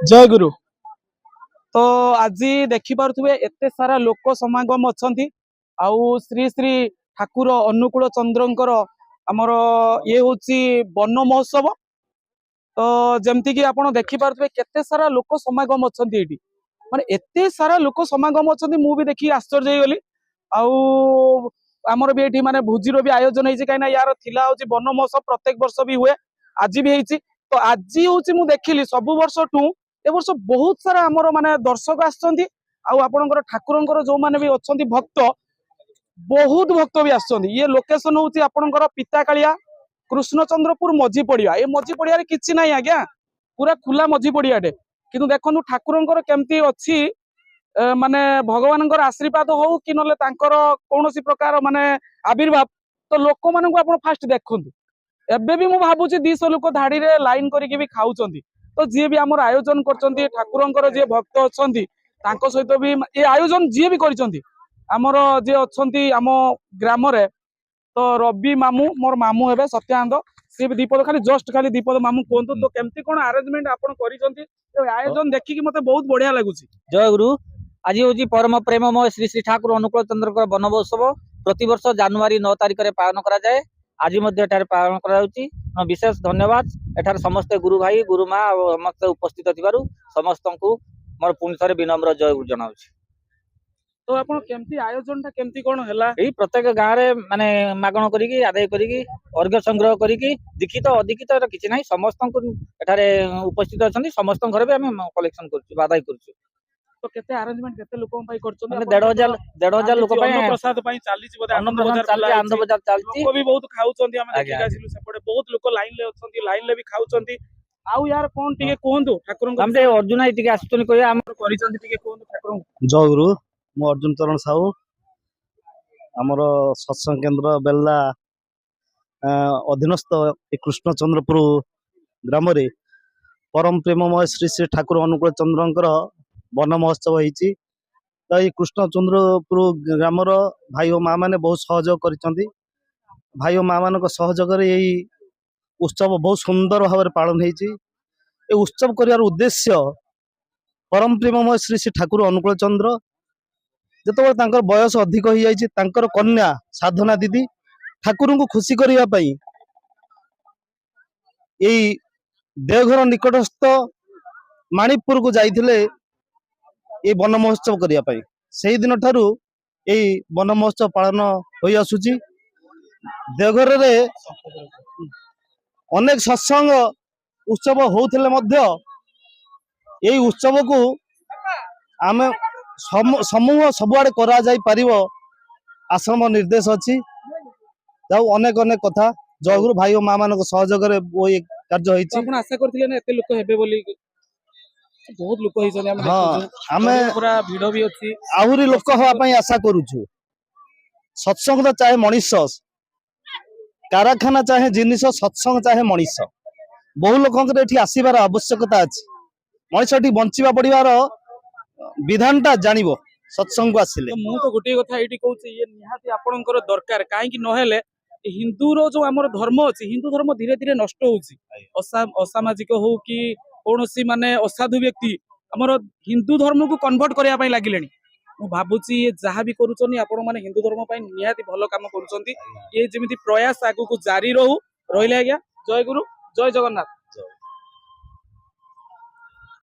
जय गुरु। तो आज देखिपे एत सारा लोक समागम अच्छा आउ श्री श्री ठाकुर अनुकूल चंद्रंकर आमर ये हूँ वन महोत्सव। तो जमती कि आप देखिपे केते सारा लोक समागम अच्छा माने एते सारा लोक समागम अच्छा मु भी देखी आश्चर्य गली। आमर भी ये माने भोजीर भी आयोजन होती कहीं यार थिला हूँ वन महोत्सव प्रत्येक वर्ष भी हुए आज भी होती। तो आज हूँ देखिली सब वर्ष टू ए वर्ष बहुत सारा आमर माने दर्शक आसछंती आपणकर ठाकुरंकर जो माने भी अच्छी भक्त बहुत भक्त भी आसछंती। ये लोकेशन हूँ आपणकर पिताकालिया कृष्णचंद्रपुर मझी पड़िया ए मझी पड़िया किछि नाही आज्ञा पूरा खुला मझी पड़ियाटे किंतु देखनु ठाकुरंकर केमती अच्छी माने भगवानଙ୍କର आशीर्वाद हो कि नले तांकर कौनसी प्रकार माने आविर्भाव तो लोक मानक आप फास्ट देखंतु एबे भी मु भाबुची 200 लोक धाड़ी रे लाइन करके भी खाउचंती। तो जी भी आमर आयोजन करचंती ठाकुरंकर जे भक्त अछंती तांको सहित भी ये आयोजन जी भी करचंती आमर जे अछंती आम ग्राम रे। तो रवि मामू मोर मामू हेबे सत्यानंद सी दीपद खाली जस्ट खाली दीपद मामू कहतु तो केमती कोन अरेंजमेंट आपण करिसंती आयोजन देखिकी मते बहुत बढ़िया लागुची। जय गुरु। आज हूँ परम प्रेममय श्री श्री ठाकुर अनुकूल चंद्र वन महोत्सव प्रतिवर्ष जनवरी 9 तारिख में पालन कराए। आज पालन कर विशेष धन्यवाद एठार समस्त गुरु भाई गुरु माँ समस्त उपस्थित थिबारु समस्त को मोर पुणी थे विनम्र जय गुरु जनाऊँ। तो आपण केमती आयोजन टा केमती कोन हला एई प्रत्येक गाँव रे माने मागण करिकी आदाय करिकी अर्घ्य संग्रह करिकी लिखित अधिकित किछि नाही समस्त को एठारे उपस्थित अछंती समस्त घर भी हम कलेक्शन करछु आदाय करछु। तो केते अरेंजमेंट केते लोक पई करछन 1,500 लोक पई अन्न प्रसाद पई चालीच बोधे अन्न बाजार चालची लोक भी बहुत खाउछंती हम देखि आसिलु सेपटे बहुत लोक लाइन ले अछंती लाइन ले भी खाउछंती आउ यार कोन टिके कोहंतु ठाकुर हमरे अर्जुन आई टिके आसुतनी कहिया हम करिसंती टिके कोहंतु ठाकुर। जय गुरु मु अर्जुन चरण साहू आमर सत्संग केन्द्र बेल्ला अधीनस्थ कृष्णचंद्रपुर ग्राम रे परम प्रेममय श्री श्री ठाकुर अनुकूल चंद्रंकर वन महोत्सव होती। तो ये कृष्णचंद्रपुर ग्राम भाई और माँ मैंने बहुत सहयोग कर भाई और माँ मान सहयोग यही उत्सव बहुत सुंदर भाव में पालन होती। उत्सव कर उद्देश्य परम प्रेममय श्री श्री ठाकुर अनुकूल चंद्र जिते बयस अधिक हो जाकर कन्या साधना दीदी ठाकुर को खुशी करने यही देवघर निकटस्थ माणिकपुर को जाइए ये वन महोत्सव करने से दिन ठारू यही वन महोत्सव पालन हो आसुची। देवघर रे अनेक सत्संग उत्सव होते यही उत्सव को आम समूह सबुआड़े करा जाई परिवो आश्रम निर्देश अच्छी अनेक अनेक कथा जय गुरु भाई और माँ मान सहयोग कार्य होती। आशा करथिले ना एते लोक हेबे बोली बहुत लोक होइछन हम हाँ आमे पूरा भिड़ भी अछि आहुरी लोक हवा पई आशा करूछु। सत्संग तो चाहे मनीष कारखाना चाहे जिनिस सत्संग चाहे मनीष बहु लोक एठी आसीबार आवश्यकता अछि। मनीष एठी बंचिबा पड़िबार विधानटा जानिबो सत्संग को आसिले। मु तो गोटे कथा एठी कहूछि ये निहाती आपणकर दरकार काहे कि नहेले हिंदू रो जो हमर धर्म अछि हिंदू धर्म धीरे धीरे नष्ट होउछि असामाजिक हो कि कौनसी माने असाधु व्यक्ति हमर हिंदू धर्म को कन्वर्ट करया पई लागिलेनी। मु भाबुची ये जहाँ भी करूछनी आपण माने हिंदू धर्म पई निहाती भलो काम करूछंती ये जेमिति प्रयास आगु को जारी रहू रहिले आज्ञा। जय गुरु जय जगन्नाथ।